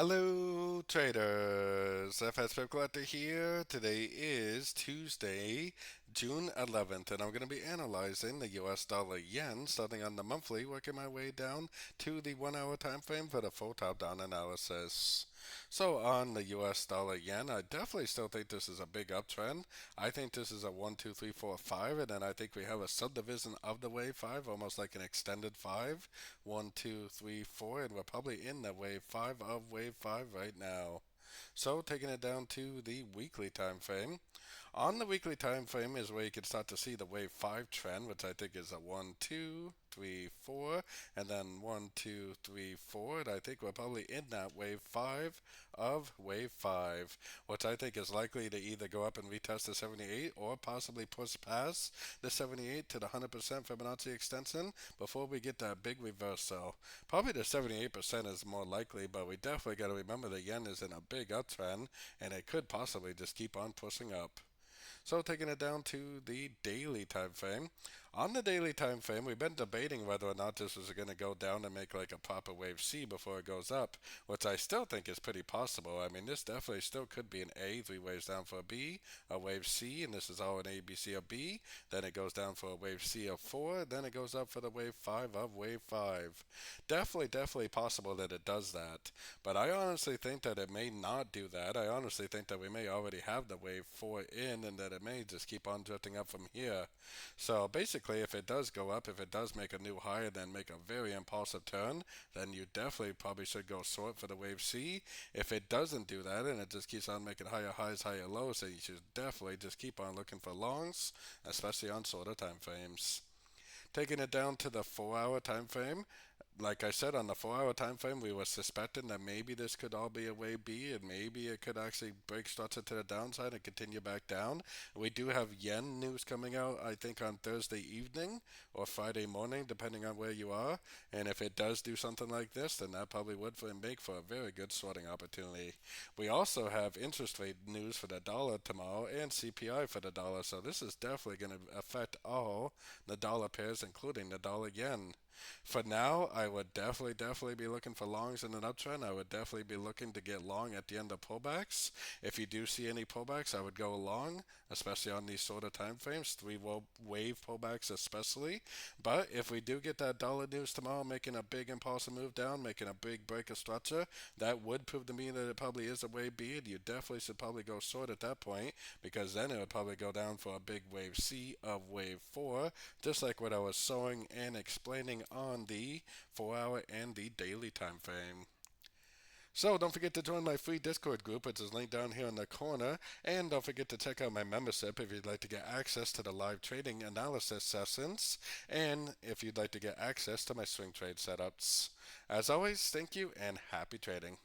Hello, traders. FX Pip Collector here. Today is Tuesday, June 11th, and I'm going to be analyzing the US dollar yen, starting on the monthly, working my way down to the 1 hour time frame for the full top down analysis. So, on the US dollar yen, I definitely still think this is a big uptrend. I think this is a 1, 2, 3, 4, 5, and then I think we have a subdivision of the wave 5, almost like an extended 5. 1, 2, 3, 4, and we're probably in the wave 5 of wave 5 right now. So taking it down to the weekly time frame. On the weekly time frame is where you can start to see the wave 5 trend, which I think is a 1, 2, 3, 4, and then 1, 2, 3, 4. And I think we're probably in that wave 5 of wave 5, which I think is likely to either go up and retest the 78 or possibly push past the 78 to the 100% Fibonacci extension before we get that big reversal. Probably the 78% is more likely, but we definitely got to remember the yen is in a big uptrend and it could possibly just keep on pushing up. So taking it down to the daily time frame. On the daily time frame, we've been debating whether or not this was going to go down and make like a proper wave C before it goes up, which I still think is pretty possible. I mean, this definitely still could be an A, 3 waves down for a B, a wave C, and this is all an A, B, C, or B. Then it goes down for a wave C of 4, then it goes up for the wave 5 of wave 5. Definitely possible that it does that. But I honestly think that it may not do that. I honestly think that we may already have the wave 4 in and that it may just keep on drifting up from here. So basically, if it does go up, if it does make a new high and then make a very impulsive turn, then you definitely probably should go short for the wave C. If it doesn't do that and it just keeps on making higher highs, higher lows, then you should definitely just keep on looking for longs, especially on shorter time frames. Taking it down to the 4 hour time frame, like I said, on the 4 hour time frame, we were suspecting that maybe this could all be a wave B and maybe it could actually break structure to the downside and continue back down. We do have yen news coming out, I think, on Thursday evening or Friday morning, depending on where you are. And if it does do something like this, then that probably would make for a very good shorting opportunity. We also have interest rate news for the dollar tomorrow and CPI for the dollar, so this is definitely going to affect all the dollar pairs, including the dollar yen. For now, I would definitely be looking for longs in an uptrend. I would definitely be looking to get long at the end of pullbacks. If you do see any pullbacks, I would go long, especially on these shorter time frames, wave pullbacks especially. But if we do get that dollar news tomorrow making a big impulsive move down, making a big break of structure, that would prove to me that it probably is a wave B, and you definitely should probably go short at that point because then it would probably go down for a big wave C of wave 4, just like what I was showing and explaining on the 4 hour and the daily time frame. So don't forget to join my free Discord group, which is linked down here in the corner. And don't forget to check out my membership if you'd like to get access to the live trading analysis sessions. And if you'd like to get access to my swing trade setups. As always, thank you and happy trading.